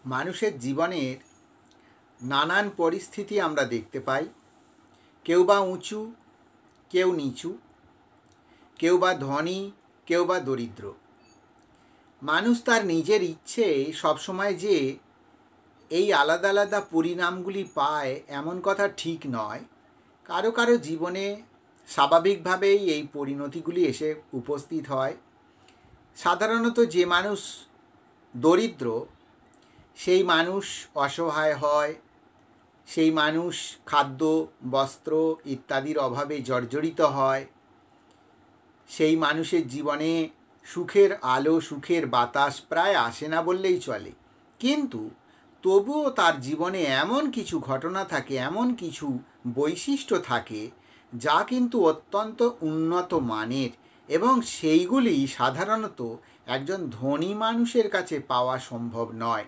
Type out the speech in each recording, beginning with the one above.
মানুষের জীবনের নানান পরিস্থিতি আমরা দেখতে পাই। কেউ বা উঁচু, কেউ নিচু, কেউ বা ধনী, কেউ বা দরিদ্র। মানুষ তার নিজের ইচ্ছে সবসময় যে এই আলাদা আলাদা পরিণামগুলি পায় এমন কথা ঠিক নয়। কারো কারো জীবনে স্বাভাবিকভাবেই এই পরিণতিগুলি এসে উপস্থিত হয়। সাধারণত যে মানুষ দরিদ্র সেই মানুষ অসহায় হয়, সেই মানুষ খাদ্য, বস্ত্র ইত্যাদির অভাবে জর্জরিত হয়। সেই মানুষের জীবনে সুখের আলো, সুখের বাতাস প্রায় আসে না বললেই চলে। কিন্তু তবুও তার জীবনে এমন কিছু ঘটনা থাকে, এমন কিছু বৈশিষ্ট্য থাকে যা কিন্তু অত্যন্ত উন্নত মানের, এবং সেইগুলি সাধারণত একজন ধনী মানুষের কাছে পাওয়া সম্ভব নয়।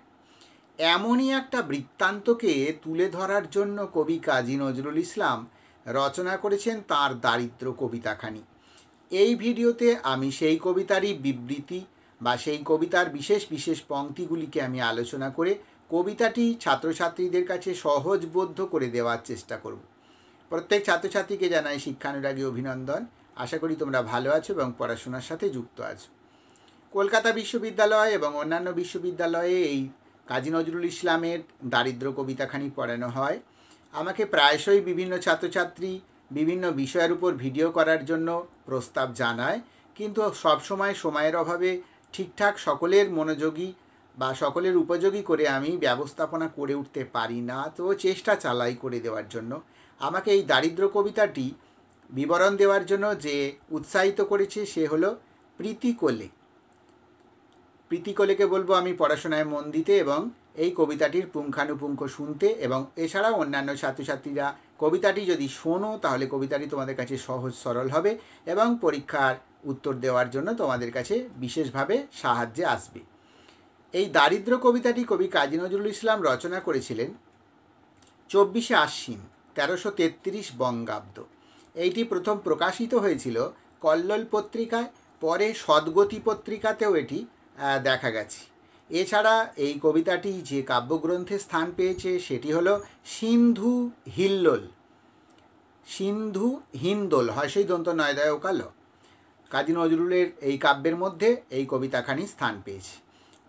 এমনই একটা বৃত্তান্তকে তুলে ধরার জন্য কবি কাজী নজরুল ইসলাম রচনা করেছেন তাঁর দারিদ্র কবিতাখানি। এই ভিডিওতে আমি সেই কবিতারই বিবৃতি বা সেই কবিতার বিশেষ বিশেষ পংক্তিগুলিকে আমি আলোচনা করে কবিতাটি ছাত্রছাত্রীদের কাছে সহজবোধ্য করে দেওয়ার চেষ্টা করব। প্রত্যেক ছাত্রছাত্রীকে জানাই শিক্ষানুরাগী অভিনন্দন। আশা করি তোমরা ভালো আছো এবং পড়াশোনার সাথে যুক্ত আছো। কলকাতা বিশ্ববিদ্যালয় এবং অন্যান্য বিশ্ববিদ্যালয়ে এই কাজী নজরুল ইসলামের দারিদ্র কবিতাখানি পড়ানো হয়। আমাকে প্রায়শই বিভিন্ন ছাত্রছাত্রী বিভিন্ন বিষয়ের উপর ভিডিও করার জন্য প্রস্তাব জানায়, কিন্তু সবসময় সময়ের অভাবে ঠিকঠাক সকলের মনোযোগী বা সকলের উপযোগী করে আমি ব্যবস্থাপনা করে উঠতে পারি না। তো চেষ্টা চালাই করে দেওয়ার জন্য। আমাকে এই দারিদ্র কবিতাটি বিবরণ দেওয়ার জন্য যে উৎসাহিত করেছে সে হলো প্রীতি কোলে। প্রীতি কোলেকে বলবো আমি পড়াশোনায় মন দিতে এবং এই কবিতাটির পুঙ্খানুপুঙ্খ শুনতে, এবং এছাড়াও অন্যান্য ছাত্রছাত্রীরা কবিতাটি যদি শোনো তাহলে কবিতাটি তোমাদের কাছে সহজ সরল হবে এবং পরীক্ষার উত্তর দেওয়ার জন্য তোমাদের কাছে বিশেষভাবে সাহায্যে আসবে। এই দারিদ্র কবিতাটি কবি কাজী নজরুল ইসলাম রচনা করেছিলেন 24শে আশ্বিন 1333 বঙ্গাব্দ। এইটি প্রথম প্রকাশিত হয়েছিল কল্লোল পত্রিকায়, পরে সদ্গতি পত্রিকাতেও এটি দেখা গেছে। এছাড়া এই কবিতাটি যে কাব্যগ্রন্থে স্থান পেয়েছে সেটি হলো সিন্ধু হিল্লোল। সিন্ধু হিন্দোল হর্ষই দন্ত নয়দয় ওকাল। কাজী নজরুলের এই কাব্যের মধ্যে এই কবিতাখানি স্থান পেয়েছে।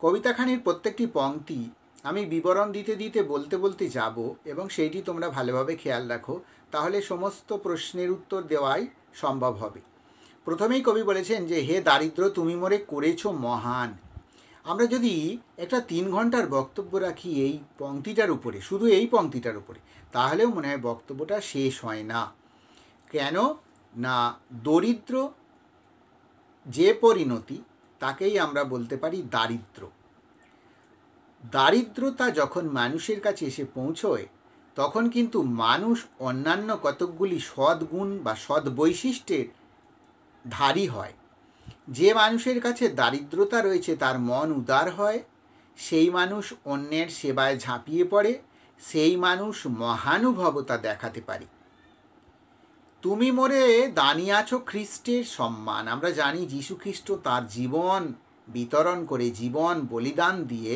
কবিতাখানির প্রত্যেকটি পংক্তি আমি বিবরণ দিতে দিতে বলতে বলতে যাব, এবং সেইটি তোমরা ভালোভাবে খেয়াল রাখো, তাহলে সমস্ত প্রশ্নের উত্তর দেওয়াই সম্ভব হবে। প্রথমেই কবি বলেছেন যে হে দারিদ্র তুমি মোরে করেছো মহান। আমরা যদি একটা 3 ঘন্টার বক্তব্য রাখি এই পংক্তিটার উপরে, শুধু এই পংক্তিটার উপরে, তাহলেও মনে হয় বক্তব্যটা শেষ হয় না। কেন না, দরিদ্র যে পরিণতি তাকেই আমরা বলতে পারি দারিদ্র। দারিদ্রতা যখন মানুষের কাছে এসে পৌঁছয় তখন কিন্তু মানুষ অন্যান্য কতকগুলি সদ্গুণ বা সৎ বৈশিষ্ট্যের ধারী হয়। যে মানুষের কাছে দারিদ্রতা রয়েছে তার মন উদার হয়, সেই মানুষ অন্যের সেবায় ঝাঁপিয়ে পড়ে, সেই মানুষ মহানুভবতা দেখাতে পারে। তুমি মোরে দানিয়াছ খ্রিস্টের সম্মান। আমরা জানি যীশু খ্রিস্ট তার জীবন বিতরণ করে, জীবন বলিদান দিয়ে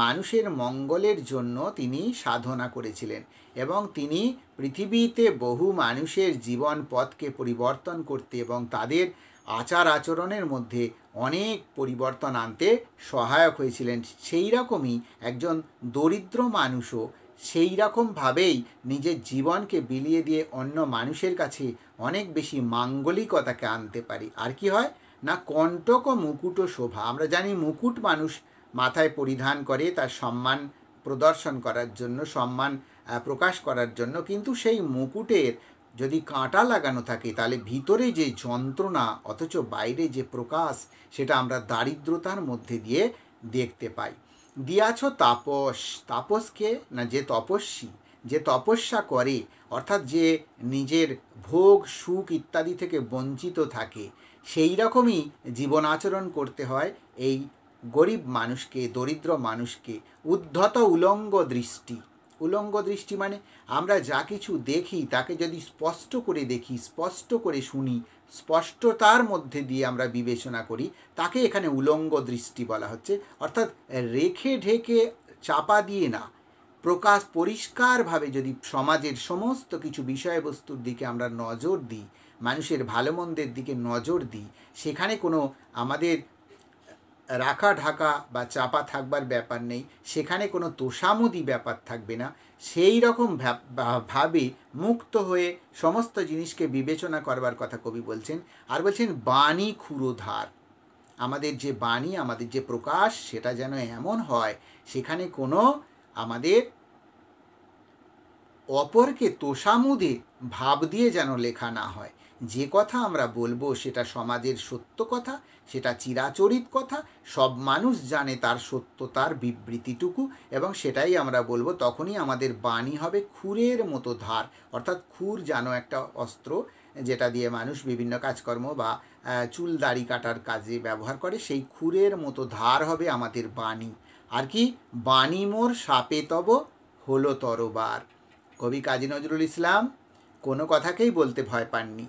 মানুষের মঙ্গলের জন্য তিনি সাধনা করেছিলেন, এবং তিনি পৃথিবীতে বহু মানুষের জীবন পথকে পরিবর্তন করতে এবং তাদের আচার আচরণের মধ্যে অনেক পরিবর্তন আনতে সহায়ক হয়েছিলেন। সেই রকমই একজন দরিদ্র মানুষও সেই রকমভাবেই নিজের জীবনকে বিলিয়ে দিয়ে অন্য মানুষের কাছে অনেক বেশি মাঙ্গলিকতাকে আনতে পারে। আর কি হয় না, কণ্টক ও মুকুট শোভা। আমরা জানি মুকুট মানুষ মাথায় পরিধান করে তার সম্মান প্রদর্শন করার জন্য, সম্মান প্রকাশ করার জন্য, কিন্তু সেই মুকুটের যদি কাঁটা লাগানো থাকে তাহলে ভিতরে যে যন্ত্রণা অথচ বাইরে যে প্রকাশ সেটা আমরা দারিদ্রতার মধ্যে দিয়ে দেখতে পাই। দিয়াছ তাপস। তাপসকে না, যে তপস্বী, যে তপস্যা করে, অর্থাৎ যে নিজের ভোগ সুখ ইত্যাদি থেকে বঞ্চিত থাকে, সেই রকমই জীবন আচরণ করতে হয় এই গরিব মানুষকে, দরিদ্র মানুষকে। উদ্ধত উলঙ্গ দৃষ্টি। উলঙ্গ দৃষ্টি মানে আমরা যা কিছু দেখি তাকে যদি স্পষ্ট করে দেখি, স্পষ্ট করে শুনি, স্পষ্টতার মধ্যে দিয়ে আমরা বিবেচনা করি, তাকে এখানে উলঙ্গ দৃষ্টি বলা হচ্ছে। অর্থাৎ রেখে ঢেকে চাপা দিয়ে না, প্রকাশ পরিষ্কারভাবে যদি সমাজের সমস্ত কিছু বিষয়বস্তুর দিকে আমরা নজর দিই, মানুষের ভালো মন্দের দিকে নজর দিই, সেখানে কোনো আমাদের রাখা ঢাকা বা চাপা থাকবার ব্যাপার নেই, সেখানে কোনো তোষামোদি ব্যাপার থাকবে না। সেই রকম ভাবে মুক্ত হয়ে সমস্ত জিনিসকে বিবেচনা করবার কথা কবি বলছেন। আর বলছেন বাণী ক্ষুরোধার, আমাদের যে বাণী, আমাদের যে প্রকাশ, সেটা যেন এমন হয় সেখানে কোনো আমাদের অপরকে তোষামোদে ভাব দিয়ে যেন লেখা না হয়। যে কথা আমরা বলবো সেটা সমাজের সত্য কথা, সেটা চিরাচরিত কথা, সব মানুষ জানে তার সত্যতার বিবৃতিটুকু, এবং সেটাই আমরা বলবো। তখনই আমাদের বাণী হবে ক্ষুরের মতো ধার, অর্থাৎ ক্ষুর যেন একটা অস্ত্র যেটা দিয়ে মানুষ বিভিন্ন কাজকর্ম বা চুল দাড়ি কাটার কাজে ব্যবহার করে, সেই ক্ষুরের মতো ধার হবে আমাদের বাণী। আর কি, বাণী মোর সাপে তব হলো তরবার। কবি কাজী নজরুল ইসলাম কোনো কথাকেই বলতে ভয় পাননি,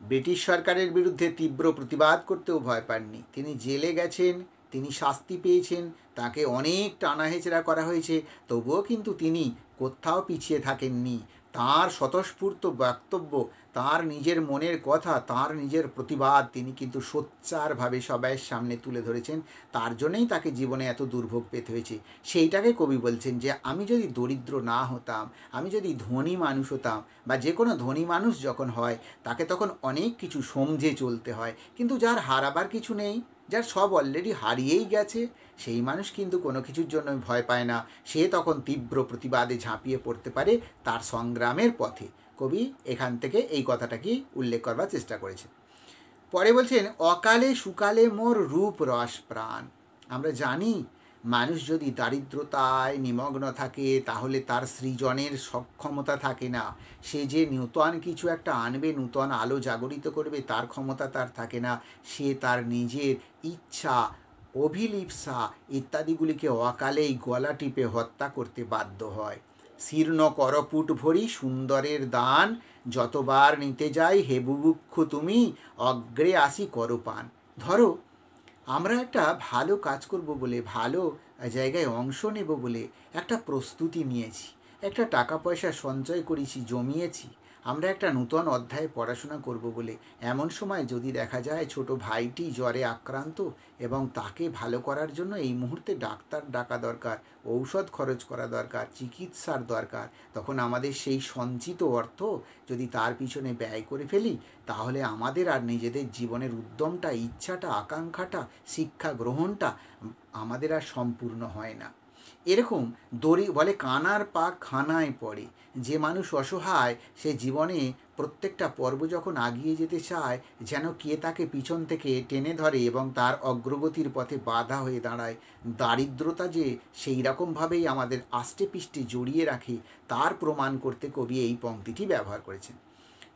ব্রিটিশ সরকারের বিরুদ্ধে তীব্র প্রতিবাদ করতেও ভয় পাননি। তিনি জেলে গেছেন, তিনি শাস্তি পেয়েছেন, তাকে অনেক টানাহেচড়া করা হয়েছে, তবুও কিন্তু তিনি কোথাও পিছিয়ে থাকেননি। তাঁর স্বতঃস্ফূর্ত বক্তব্য, তাঁর নিজের মনের কথা, তাঁর নিজের প্রতিবাদ তিনি কিন্তু সোচ্চারভাবে সবাইয়ের সামনে তুলে ধরেছেন। তার জন্যই তাকে জীবনে এত দুর্ভোগ পেতে হয়েছে। সেইটাকে কবি বলছেন যে আমি যদি দরিদ্র না হতাম, আমি যদি ধনী মানুষ হতাম, বা যে কোনো ধনী মানুষ যখন হয় তাকে তখন অনেক কিছু সমঝে চলতে হয়, কিন্তু যার হারাবার কিছু নেই, যার সব অলরেডি হারিয়েই গেছে, সেই মানুষ কিন্তু কোনো কিছুর জন্য ভয় পায় না। সে তখন তীব্র প্রতিবাদে ঝাঁপিয়ে পড়তে পারে তার সংগ্রামের পথে। কবি এখান থেকে এই কথাটাকে উল্লেখ করবার চেষ্টা করেছেন। পরে বলছেন অকালে সুকালে মোর রূপ রস প্রাণ। আমরা জানি মানুষ যদি দারিদ্রতায় নিমগ্ন থাকে তাহলে তার সৃজনের সক্ষমতা থাকে না। সে যে নূতন কিছু একটা আনবে, নূতন আলো জাগরিত করবে, তার ক্ষমতা তার থাকে না। সে তার নিজের ইচ্ছা, অভিলিপ্সা ইত্যাদিগুলিকে অকালেই গলা টিপে হত্যা করতে বাধ্য হয়। শীর্ণ করপুট ভরি সুন্দরের দান, যতবার নিতে যাই হে বুভুক্ষ তুমি, অগ্রে আসি করপান। ধরো আমরা একটা ভালো কাজ করব বলে, ভালো জায়গায় অংশ নেব বলে একটা প্রস্তুতি নিয়েছি, একটা টাকা পয়সা সঞ্চয় করেছি, জমিয়েছি, আমরা একটা নূতন অধ্যায়ে পড়াশোনা করব বলে। এমন সময় যদি দেখা যায় ছোট ভাইটি জ্বরে আক্রান্ত এবং তাকে ভালো করার জন্য এই মুহূর্তে ডাক্তার ডাকা দরকার, ঔষধ খরচ করা দরকার, চিকিৎসার দরকার, তখন আমাদের সেই সঞ্চিত অর্থ যদি তার পিছনে ব্যয় করে ফেলি, তাহলে আমাদের আর নিজেদের জীবনের উদ্যমটা, ইচ্ছাটা, আকাঙ্ক্ষাটা, শিক্ষা গ্রহণটা আমাদের আর সম্পূর্ণ হয় না। এরকম বলে কানার পাক খানায় পড়ে। যে মানুষ অসহায়, সে জীবনে প্রত্যেকটা পর্ব যখন আগিয়ে যেতে চায়, যেন কে তাকে পিছন থেকে টেনে ধরে এবং তার অগ্রগতির পথে বাধা হয়ে দাঁড়ায়। দারিদ্রতা যে সেই রকমভাবেই আমাদের আষ্টে পিষ্টে জড়িয়ে রাখে, তার প্রমাণ করতে কবি এই পংক্তিটি ব্যবহার করেছেন।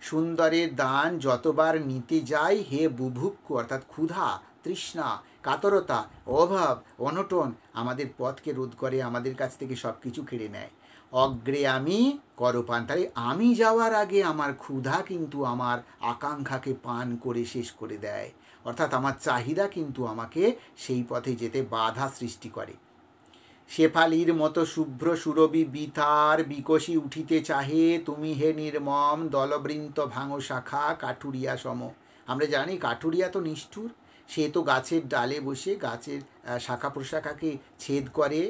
সুন্দরের দান যতবার নিতে যাই হে বুভুক্ষ, অর্থাৎ ক্ষুধা, তৃষ্ণা, কাতরতা, অভাব, অনটন আমাদের পথকে রোধ করে, আমাদের কাছ থেকে সব কিছু কেড়ে নেয়। অগ্রে আমি করপান, তাই আমি যাওয়ার আগে আমার ক্ষুধা কিন্তু আমার আকাঙ্ক্ষাকে পান করে শেষ করে দেয়, অর্থাৎ আমার চাহিদা কিন্তু আমাকে সেই পথে যেতে বাধা সৃষ্টি করে। শেফালির মতো শুভ্র সুরবি বিতার বিকশি উঠিতে চাহে, তুমি হে নির্মম দলবৃন্ত ভাঙো শাখা কাঠুরিয়া সম। আমরা জানি কাঠুরিয়া তো নিষ্ঠুর, সে তো গাছের ডালে বসে গাছের শাখা প্রশাখাকে ছেদ করে,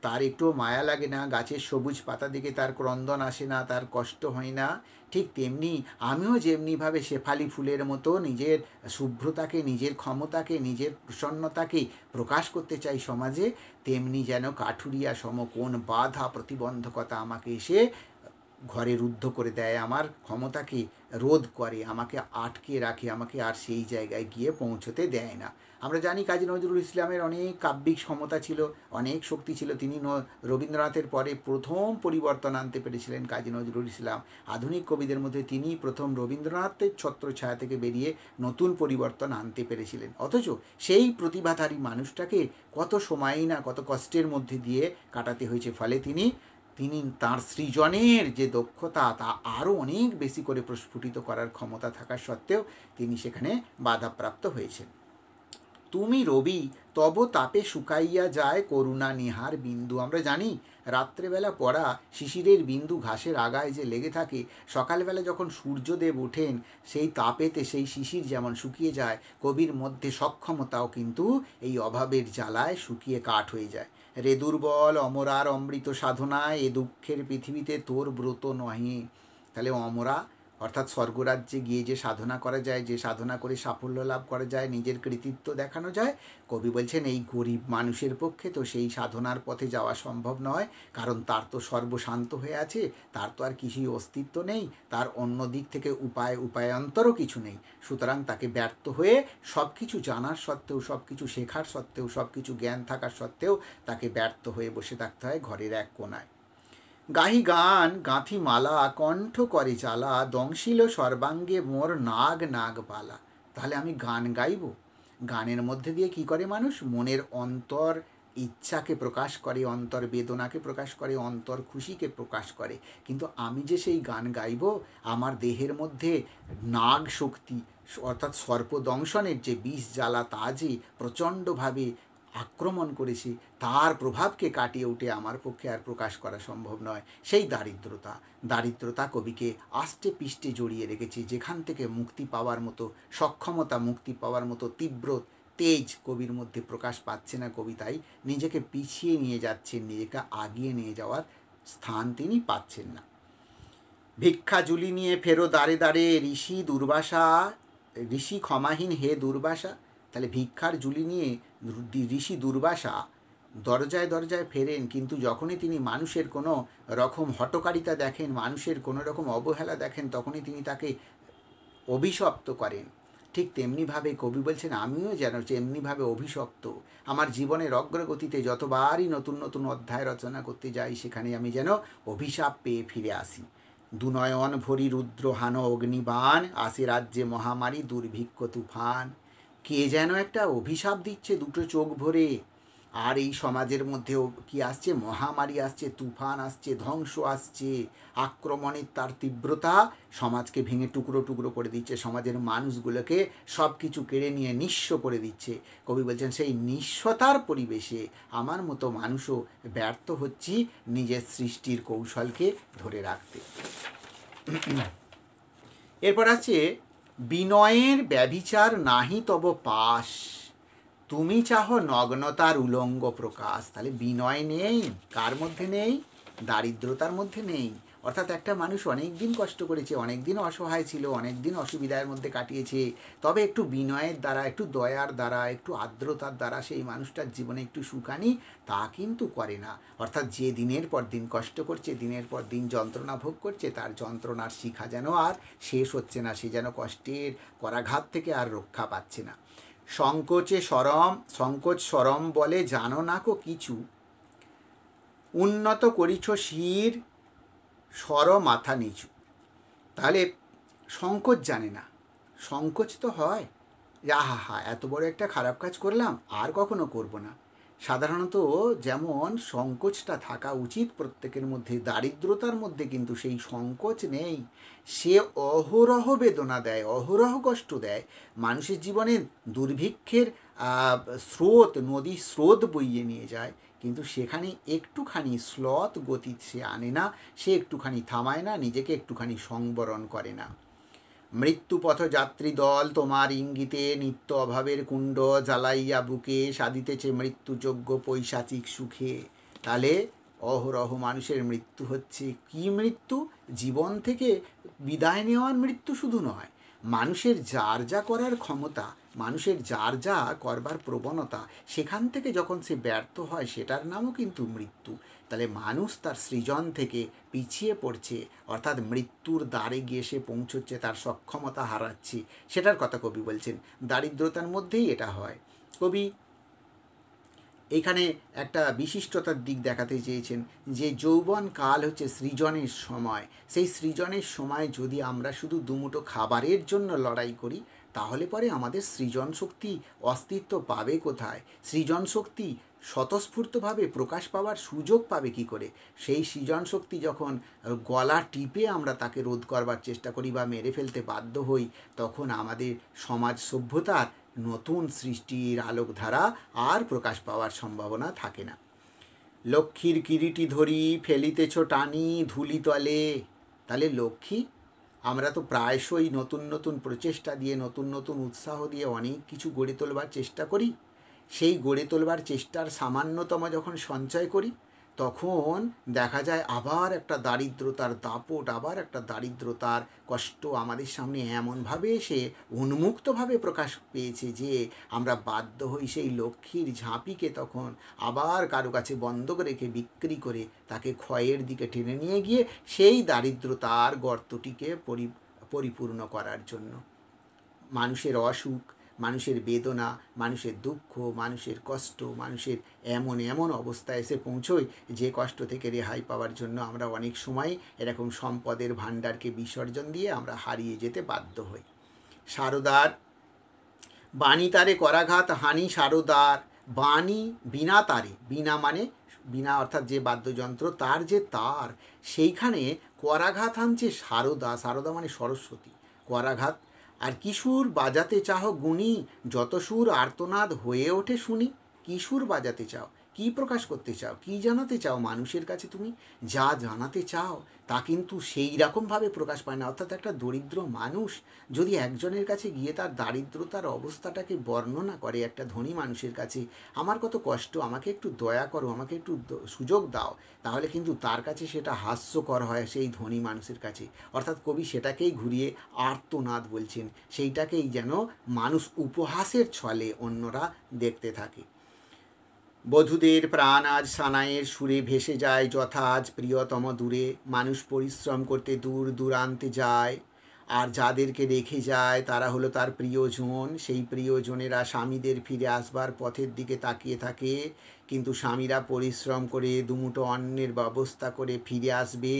তার একটু মায়া লাগে না, গাছের সবুজ পাতা দিকে তার ক্রন্দন আসে না, তার কষ্ট হয় না। ঠিক তেমনি আমিও যেমনিভাবে শেফালি ফুলের মতো নিজের শুভ্রতাকে, নিজের ক্ষমতাকে, নিজের প্রসন্নতাকে প্রকাশ করতে চাই সমাজে, তেমনি যেন কাঠুরিয়া সম কোন বাধা প্রতিবন্ধকতা আমাকে এসে ঘরে রুদ্ধ করে দেয়, আমার ক্ষমতাকে রোধ করে, আমাকে আটকে রাখে, আমাকে আর সেই জায়গায় গিয়ে পৌঁছতে দেয় না। আমরা জানি কাজী নজরুল ইসলামের অনেক কাব্যিক ক্ষমতা ছিল, অনেক শক্তি ছিল। তিনি রবীন্দ্রনাথের পরে প্রথম পরিবর্তন আনতে পেরেছিলেন কাজী নজরুল ইসলাম। আধুনিক কবিদের মধ্যে তিনি প্রথম রবীন্দ্রনাথের ছত্রছায়া থেকে বেরিয়ে নতুন পরিবর্তন আনতে পেরেছিলেন। অথচ সেই প্রতিভাধারী মানুষটাকে কত সময়ই না, কত কষ্টের মধ্যে দিয়ে কাটাতে হয়েছে। ফলে তিনি তাঁর সৃজনের যে দক্ষতা, তা আরও অনেক বেশি করে প্রস্ফুটিত করার ক্ষমতা থাকা সত্ত্বেও তিনি সেখানে বাধাপ্রাপ্ত হয়েছেন। তুমি রবি তব তাপে শুকাইয়া যায় করুণা নিহার বিন্দু। আমরা জানি রাত্রেবেলা পড়া শিশিরের বিন্দু ঘাসের আগায় যে লেগে থাকে, সকালবেলা যখন সূর্যদেব ওঠেন সেই তাপেতে সেই শিশির যেমন শুকিয়ে যায়, কবির মধ্যে সক্ষমতাও কিন্তু এই অভাবের জ্বালায় শুকিয়ে কাঠ হয়ে যায়। রে দুর্বল অমরার অমৃত সাধনায় এ দুঃখের পৃথিবীতে তোর ব্রত নহে। তাহলে অমরা অর্থাৎ স্বর্গরাজ্যে গিয়ে যে সাধনা করা যায়, যে সাধনা করে সাফল্য লাভ করা যায়, নিজের কৃতিত্ব দেখানো যায়, কবি বলছেন এই গরিব মানুষের পক্ষে তো সেই সাধনার পথে যাওয়া সম্ভব নয়, কারণ তার তো সর্বশান্ত হয়ে আছে, তার তো আর কিছুই অস্তিত্ব নেই, তার অন্য দিক থেকে উপায়ান্তরও কিছু নেই। সুতরাং তাকে ব্যর্থ হয়ে সব কিছু জানার সত্ত্বেও, সব কিছু শেখার সত্ত্বেও, সব কিছু জ্ঞান থাকার সত্ত্বেও তাকে ব্যর্থ হয়ে বসে থাকতে হয় ঘরের এক কোণায়। গাহি গান গাঁথি মালা কণ্ঠ করে চালা দংশিল সর্বাঙ্গে মোর নাগ নাগপালা। তাহলে আমি গান গাইব? গানের মধ্যে দিয়ে কি করে মানুষ? মনের অন্তর ইচ্ছাকে প্রকাশ করে, অন্তর বেদনাকে প্রকাশ করে, অন্তর খুশিকে প্রকাশ করে। কিন্তু আমি যে সেই গান গাইব, আমার দেহের মধ্যে নাগ শক্তি অর্থাৎ সর্পদংশনের যে বিষ জ্বালা তা যে প্রচণ্ডভাবে আক্রমণ করেছে, তার প্রভাবকে কাটিয়ে উঠে আমার পক্ষে আর প্রকাশ করা সম্ভব নয়। সেই দারিদ্রতা কবিকে আষ্টে পিষ্টে জড়িয়ে রেখেছে, যেখান থেকে মুক্তি পাওয়ার মতো সক্ষমতা, মুক্তি পাওয়ার মতো তীব্র তেজ কবির মধ্যে প্রকাশ পাচ্ছে না। কবি তাই নিজেকে পিছিয়ে নিয়ে যাচ্ছেন, নিজেকে আগিয়ে নিয়ে যাওয়ার স্থান তিনি পাচ্ছেন না। ভিক্ষা জুলি নিয়ে ফেরো দাঁড়ে দাঁড়ে ঋষি ক্ষমাহীন হে দুর্বাসা। তাহলে ভিক্ষার জুলি নিয়ে ঋষি দুর্বাসা দরজায় দরজায় ফেরেন, কিন্তু যখনই তিনি মানুষের কোনো রকম হটকারিতা দেখেন, মানুষের কোনো রকম অবহেলা দেখেন, তখনই তিনি তাকে অভিশপ্ত করেন। ঠিক তেমনিভাবে কবি বলছেন আমিও যেন তেমনিভাবে অভিশপ্ত। আমার জীবনের অগ্রগতিতে যতবারই নতুন নতুন অধ্যায় রচনা করতে যাই, সেখানে আমি যেন অভিশাপ পেয়ে ফিরে আসি। দুনয়ন ভরি রুদ্রহান অগ্নিবাণ আসে রাজ্যে মহামারী দুর্ভিক্ষ তুফান। কে যেন একটা অভিশাপ দিচ্ছে দুটো চোখ ভরে। আর এই সমাজের মধ্যেও কি আসছে? মহামারী আসছে, তুফান আসছে, ধ্বংস আসছে, আক্রমণের তার তীব্রতা সমাজকে ভেঙে টুকরো টুকরো করে দিচ্ছে, সমাজের মানুষগুলোকে সব কিছু কেড়ে নিয়ে নিঃস্ব করে দিচ্ছে। কবি বলছেন সেই নিঃস্বতার পরিবেশে আমার মতো মানুষও ব্যর্থ হচ্ছি নিজের সৃষ্টির কৌশলকে ধরে রাখতে। এরপর আছে বিনয়ের ব্যভিচার নাহি তব পাশ, তুমি চাহ নগ্নতার উলঙ্গ প্রকাশ। তাহলে বিনয় নেই, কার মধ্যে নেই? দারিদ্রতার মধ্যে নেই। অর্থাৎ একটা মানুষ অনেক দিন কষ্ট করেছে, অনেক দিন অসহায় ছিল, অনেক দিন অসুবিধার মধ্যে কাটিয়েছে, তবে একটু বিনয়ের দ্বারা, একটু দয়ার দ্বারা, একটু আর্দ্রতার দ্বারা সেই মানুষটার জীবনে একটু সুখ আনি, তা কিন্তু করে না। অর্থাৎ যে দিনের পর দিন কষ্ট করছে, দিনের পর দিন যন্ত্রণা ভোগ করছে, তার যন্ত্রণার শিখা যেন আর শেষ হচ্ছে না, সে যেন কষ্টের করাঘাত থেকে আর রক্ষা পাচ্ছে না। সংকোচ সরম বলে জানো না কো কিছু, উন্নত করিছ শির সর মাথা নিচু। তাহলে সংকোচ জানে না। সংকোচ তো হয় আহা এত বড় একটা খারাপ কাজ করলাম, আর কখনো করব না। সাধারণত যেমন সংকোচটা থাকা উচিত প্রত্যেকের মধ্যে, দারিদ্রতার মধ্যে কিন্তু সেই সংকোচ নেই। সে অহরহ বেদনা দেয়, অহরহ কষ্ট দেয়, মানুষের জীবনে দুর্ভিক্ষের স্রোত, নদীর স্রোত বইয়ে নিয়ে যায়, কিন্তু সেখানে একটুখানি শ্লথ গতি সে আনে না, সে একটুখানি থামায় না, নিজেকে একটুখানি সংবরণ করে না। মৃত্যুপথ যাত্রী দল তোমার ইঙ্গিতে নিত্য অভাবের কুণ্ড জ্বালাইয়া বুকে সাধিতেছে মৃত্যুযোগ্য পৈশাচিক সুখে। তাহলে অহরহ মানুষের মৃত্যু হচ্ছে। কি মৃত্যু? জীবন থেকে বিদায় নেওয়ার মৃত্যু শুধু নয়, মানুষের যার যা করার ক্ষমতা, মানুষের যার যা করবার প্রবণতা, সেখান থেকে যখন সে ব্যর্থ হয় সেটার নামও কিন্তু মৃত্যু। তাহলে মানুষ তার সৃজন থেকে পিছিয়ে পড়ছে, অর্থাৎ মৃত্যুর দ্বারে গিয়ে সে পৌঁছচ্ছে, তার সক্ষমতা হারাচ্ছে, সেটার কথা কবি বলছেন। দারিদ্রতার মধ্যেই এটা হয়। কবি এখানে একটা বিশিষ্টতার দিক দেখাতে চেয়েছেন যে যৌবন কাল হচ্ছে সৃজনের সময়। সেই সৃজনের সময় যদি আমরা শুধু দুমুঠো খাবারের জন্য লড়াই করি, তাহলে পরে আমাদের সৃজন শক্তি অস্তিত্ব পাবে কোথায়? সৃজন শক্তি স্বতঃস্ফূর্তভাবে প্রকাশ পাওয়ার সুযোগ পাবে কি করে? সেই সৃজন শক্তি যখন গলা টিপে আমরা তাকে রোধ করবার চেষ্টা করি বা মেরে ফেলতে বাধ্য হই, তখন আমাদের সমাজ সভ্যতার নতুন সৃষ্টির আলোকধারা আর প্রকাশ পাওয়ার সম্ভাবনা থাকে না। লক্ষ্মীর কিরিটি ধরি ফেলিতেছ টানি ধুলি তলে। তাহলে লক্ষ্মী, আমরা তো প্রায়শই নতুন নতুন প্রচেষ্টা দিয়ে, নতুন নতুন উৎসাহ দিয়ে অনেক কিছু গড়ে তোলবার চেষ্টা করি। সেই গড়ে তোলবার চেষ্টার সামান্যতম যখন সঞ্চয় করি, তখন দেখা যায় আবার একটা দারিদ্রতার দাপট, আবার একটা দারিদ্রতার কষ্ট আমাদের সামনে এমনভাবে এসে উন্মুক্তভাবে প্রকাশ পেয়েছে যে আমরা বাধ্য হই সেই লক্ষ্মীর ঝাঁপিকে তখন আবার কারো কাছে বন্ধক রেখে বিক্রি করে তাকে ক্ষয়ের দিকে টেনে নিয়ে গিয়ে সেই দারিদ্রতার গর্তটিকে পরিপূর্ণ করার জন্য। মানুষের অসুখ, মানুষের বেদনা, মানুষের দুঃখ, মানুষের কষ্ট, মানুষের এমন এমন অবস্থায় এসে পৌঁছয় যে কষ্ট থেকে রেহাই পাওয়ার জন্য আমরা অনেক সময় এরকম সম্পদের ভাণ্ডারকে বিসর্জন দিয়ে আমরা হারিয়ে যেতে বাধ্য হই। সারদার বাণী তারে করাঘাত হানি সারদার বাণী বিনা তারে, বিনা মানে বিনা অর্থাৎ যে বাদ্যযন্ত্র, তার যে তার, সেইখানে করাঘাত হানছে সারদা। সারদা মানে সরস্বতী। করাঘাত আর কি সুর বাজাতে চাহ গুণী, যত সুর আর্তনাদ হয়ে ওঠে শুনি। কি সুর বাজাতে চাও, কি প্রকাশ করতে চাও, কি জানাতে চাও মানুষের কাছে? তুমি যা জানাতে চাও তা কিন্তু সেই রকমভাবে প্রকাশ পায় না। অর্থাৎ একটা দরিদ্র মানুষ যদি একজনের কাছে গিয়ে তার দারিদ্রতার অবস্থাটাকে বর্ণনা করে একটা ধনী মানুষের কাছে, আমার কত কষ্ট, আমাকে একটু দয়া করো, আমাকে একটু সুযোগ দাও, তাহলে কিন্তু তার কাছে সেটা হাস্যকর হয় সেই ধনী মানুষের কাছে। অর্থাৎ কবি সেটাকেই ঘুরিয়ে আর্তনাদ বলছেন, সেইটাকেই যেন মানুষ উপহাসের ছলে অন্যরা দেখতে থাকে। বধূদের প্রাণ আজ সানাইয়ের সুরে ভেসে যায়, যথা আজ প্রিয়তম দূরে। মানুষ পরিশ্রম করতে দূর দূরান্তে যায়, আর যাদেরকে রেখে যায় তারা হলো তার প্রিয়জন। সেই প্রিয়জনেরা স্বামীদের ফিরে আসবার পথের দিকে তাকিয়ে থাকে, কিন্তু স্বামীরা পরিশ্রম করে দুমুঠো অন্নের ব্যবস্থা করে ফিরে আসবে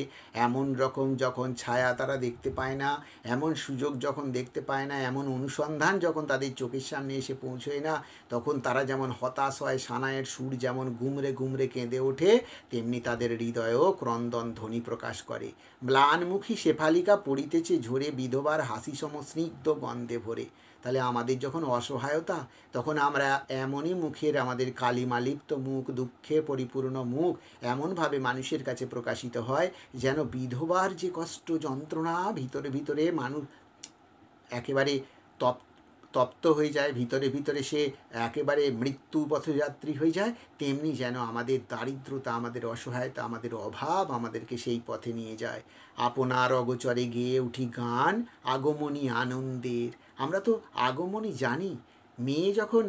এমন রকম যখন ছায়া তারা দেখতে পায় না, এমন সুযোগ যখন দেখতে পায় না, এমন অনুসন্ধান যখন তাদের চোখের সামনে এসে পৌঁছয় না, তখন তারা যেমন হতাশ হয়, সানাইয়ের সুর যেমন গুমরে গুমরে কেঁদে ওঠে, তেমনি তাদের হৃদয়েও ক্রন্দন ধ্বনি প্রকাশ করে। ম্লানমুখী শেফালিকা পড়িতেছে ঝরে, বিধবার হাসি সম স্নিগ্ধ গন্ধে ভরে। তাহলে আমাদের যখন অসহায়তা, তখন আমরা এমনই মুখের, আমাদের কালিমালিপ্ত মুখ, দুঃখে পরিপূর্ণ মুখ এমনভাবে মানুষের কাছে প্রকাশিত হয় যেন বিধবার যে কষ্ট যন্ত্রণা ভিতরে ভিতরে মানুষ একেবারে তপ্ত হয়ে যায়, ভিতরে ভিতরে সে একেবারে মৃত্যু পথযাত্রী হয়ে যায়, তেমনি যেন আমাদের দারিদ্রতা, আমাদের অসহায়তা, আমাদের অভাব আমাদেরকে সেই পথে নিয়ে যায়। আপনার অগোচরে গেয়ে উঠি গান আগমনী আনন্দের। আমরা তো আগমনী জানি, মেয়ে যখন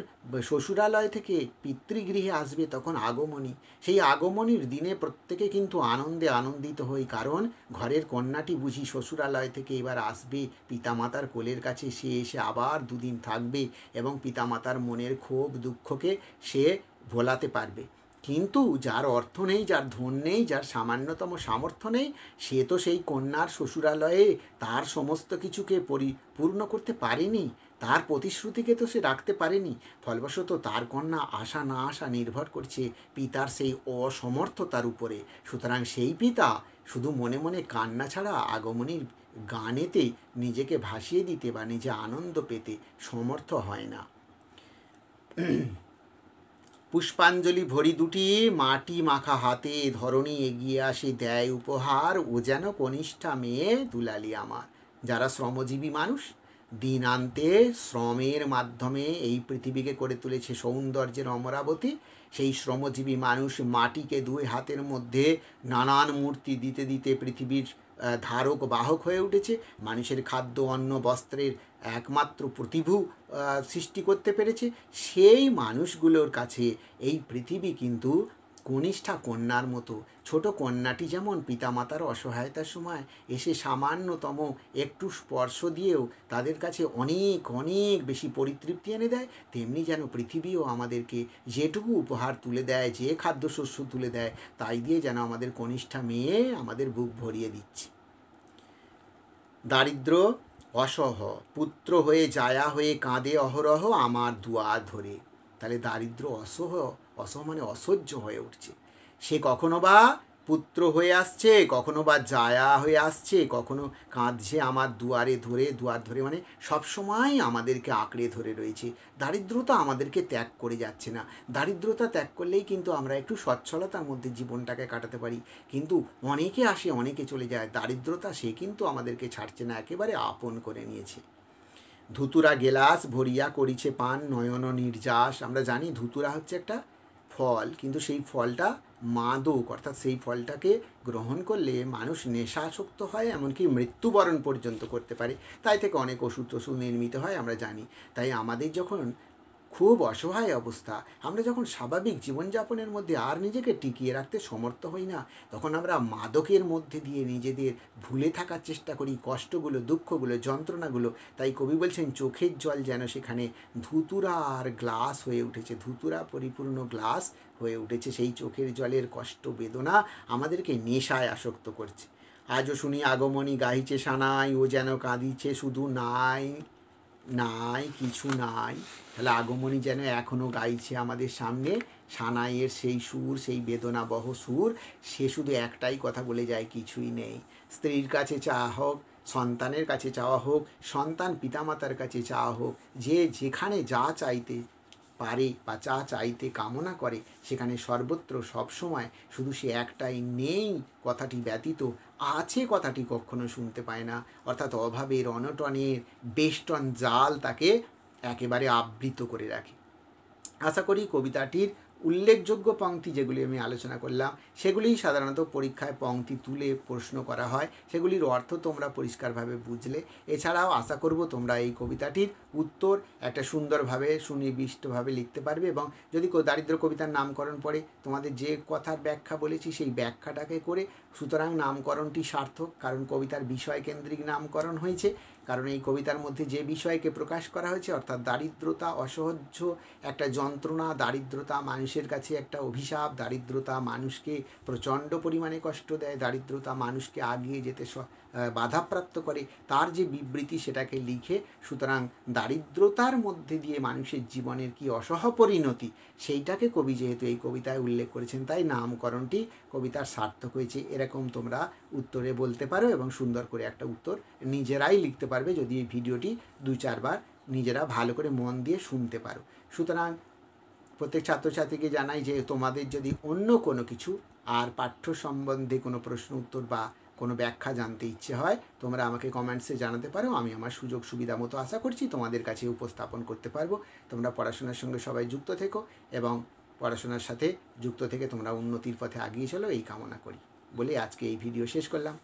শ্বশুরালয় থেকে পিতৃগৃহে আসবে তখন আগমনী। সেই আগমনীর দিনে প্রত্যেকে কিন্তু আনন্দে আনন্দিত হই, কারণ ঘরের কন্যাটি বুঝি শ্বশুরালয় থেকে এবার আসবে, পিতামাতার কোলের কাছে সে এসে আবার দুদিন থাকবে এবং পিতামাতার মনের ক্ষোভ দুঃখকে সে ভোলাতে পারবে। কিন্তু যার অর্থ নেই, যার ধন নেই, যার সামান্যতম সামর্থ্য নেই, সে তো সেই কন্যার শ্বশুরালয়ে তার সমস্ত কিছুকে পরিপূর্ণ করতে পারেনি, তার প্রতিশ্রুতিকে তো সে রাখতে পারেনি। ফলবশত তার কন্যা আসা না আসা নির্ভর করছে পিতার সেই অসমর্থতার উপরে। সুতরাং সেই পিতা শুধু মনে মনে কান্না ছাড়া আগমনীর গানেতে নিজেকে ভাসিয়ে দিতে বা নিজে আনন্দ পেতে সমর্থ হয় না। পুষ্পাঞ্জলি ভরি দুটি মাটি মাখা হাতে, ধরণী এগিয়ে আসে দেয় উপহার, ও যেন কনিষ্ঠা মেয়ে দুলালি আমার। যারা শ্রমজীবী মানুষ, দিনান্তে শ্রমের মাধ্যমে এই পৃথিবীকে করে তুলেছে সৌন্দর্যের অমরাবতী, সেই শ্রমজীবী মানুষ মাটিকে দুই হাতের মধ্যে নানান মূর্তি দিতে দিতে পৃথিবীর ধারক বাহক হয়ে উঠেছে। মানুষের খাদ্য, অন্ন, বস্ত্রের একমাত্র প্রতিভু সৃষ্টি করতে পেরেছে। সেই মানুষগুলোর কাছে এই পৃথিবী কিন্তু কনিষ্ঠা কন্যার মতো। ছোট কন্যাটি যেমন পিতামাতার অসহায়তার সময় এসে সামান্যতম একটু স্পর্শ দিয়েও তাদের কাছে অনেক অনেক বেশি পরিতৃপ্তি এনে দেয়, তেমনি যেন পৃথিবীও আমাদেরকে যেটুকু উপহার তুলে দেয়, যে খাদ্যশস্য তুলে দেয়, তাই দিয়ে যেন আমাদের কনিষ্ঠা মেয়ে আমাদের বুক ভরিয়ে দিচ্ছে। দারিদ্র অসহ পুত্র হয়ে জায়া হয়ে কাঁদে অহরহ আমার দুয়ার ধরে। তাহলে দারিদ্র অসহ মানে অসহ্য হয়ে উঠছে। সে কখনো বা পুত্র হয়ে আসছে, কখনো বা জায়া হয়ে আসছে, কখনো কাঁদছে আমার দুয়ার ধরে, মানে সবসময় আমাদেরকে আঁকড়ে ধরে রয়েছে। দারিদ্রতা আমাদেরকে ত্যাগ করে যাচ্ছে না। দারিদ্রতা ত্যাগ করলেই কিন্তু আমরা একটু সচ্ছলতার মধ্যে জীবনটাকে কাটাতে পারি। কিন্তু অনেকে আসে, অনেকে চলে যায়, দারিদ্রতা সে কিন্তু আমাদেরকে ছাড়ছে না, একেবারে আপন করে নিয়েছে। ধুতুরা গেলাস ভরিয়া করিছে পান, নয়ন নির্যাস। আমরা জানি ধুতুরা হচ্ছে একটা ফল, কিন্তু সেই ফলটা মাদক, অর্থাৎ সেই ফলটাকে গ্রহণ করলে মানুষ নেশাসক্ত হয়, এমনকি মৃত্যুবরণ পর্যন্ত করতে পারে। তাই থেকে অনেক ওষুধ নির্মিত হয় আমরা জানি। তাই আমাদের যখন খুব অসহায় অবস্থা, আমরা যখন স্বাভাবিক জীবনযাপনের মধ্যে আর নিজেকে টিকিয়ে রাখতে সমর্থ হই না, তখন আমরা মাদকের মধ্যে দিয়ে নিজেদের ভুলে থাকার চেষ্টা করি, কষ্টগুলো, দুঃখগুলো, যন্ত্রণাগুলো। তাই কবি বলছেন চোখের জল যেন সেখানে ধুতুরা আর গ্লাস হয়ে উঠেছে, ধুতুরা পরিপূর্ণ গ্লাস হয়ে উঠেছে। সেই চোখের জলের কষ্ট বেদনা আমাদেরকে নেশায় আসক্ত করছে। আজও শুনি আগমনী গাহিছে সানাই, ও যেন কাঁদিছে শুধু নাই নাই কিছু নাই। তাহলে আগমনী যেন এখনও গাইছে আমাদের সামনে সানাইয়ের সেই সুর, সেই বেদনাবহ সুর। সে শুধু একটাই কথা বলে যায়, কিছুই নেই। স্ত্রীর কাছে চাওয়া হোক, সন্তানের কাছে চাওয়া হোক, সন্তান পিতামাতার কাছে চাওয়া হোক, যে যেখানে যা চাইতে পারে বা যা চাইতে কামনা করে, সেখানে সর্বত্র সবসময় শুধু সে একটাই নেই কথাটি ব্যতীত আছে কথাটি কখনো শুনতে পায় না। অর্থাৎ অভাবের অনটনের বেষ্টন জাল তাকে একেবারে আবৃত করে রাখে। আশা করি কবিতাটির উল্লেখযোগ্য পংক্তি যেগুলি আমি আলোচনা করলাম, সেগুলিই সাধারণত পরীক্ষায় পংক্তি তুলে প্রশ্ন করা হয়, সেগুলির অর্থ তোমরা পরিষ্কারভাবে বুঝলে। এছাড়াও আশা করব তোমরা এই কবিতাটির উত্তর একটা সুন্দরভাবে সুনির্দিষ্টভাবে লিখতে পারবে, এবং যদি দারিদ্র কবিতার নামকরণ পড়ে তোমাদের যে কথার ব্যাখ্যা বলেছি সেই ব্যাখ্যাটাকে করে, সুতরাং নামকরণটি সার্থক, কারণ কবিতার বিষয়কেন্দ্রিক নামকরণ হয়েছে। কারণ এই কবিতার মধ্যে যে বিষয়কে প্রকাশ করা হয়েছে, অর্থাৎ দারিদ্রতা অসহ্য একটা যন্ত্রণা, দারিদ্রতা মানুষের কাছে একটা অভিশাপ, দারিদ্রতা মানুষকে প্রচণ্ড পরিমাণে কষ্ট দেয়, দারিদ্রতা মানুষকে আগিয়ে যেতে বাধাপ্রাপ্ত করে, তার যে বিবৃতি সেটাকে লিখে, সুতরাং দারিদ্রতার মধ্যে দিয়ে মানুষের জীবনের কি অসহপরিণতি সেইটাকে কবি যেহেতু এই কবিতায় উল্লেখ করেছেন, তাই নামকরণটি কবিতার সার্থক হয়েছে। এরকম তোমরা উত্তরে বলতে পারো এবং সুন্দর করে একটা উত্তর নিজেরাই লিখতে পারবে যদি এই ভিডিওটি 2-4 বার নিজেরা ভালো করে মন দিয়ে শুনতে পারো। সুতরাং প্রত্যেক ছাত্রছাত্রীকে জানাই যে তোমাদের যদি অন্য কোনো কিছু আর পাঠ্য সম্বন্ধে কোনো প্রশ্ন উত্তর বা কোনো ব্যাখ্যা জানতে ইচ্ছে হয়, তোমরা আমাকে কমেন্টসে জানাতে পারো। আমি আমার সুযোগ সুবিধা মতো আশা করছি তোমাদের কাছে উপস্থাপন করতে পারবো। তোমরা পড়াশোনার সঙ্গে সবাই যুক্ত থেকো এবং পড়াশোনার সাথে যুক্ত থেকে তোমরা উন্নতির পথে এগিয়ে চলো, এই কামনা করি বলে আজকে এই ভিডিও শেষ করলাম।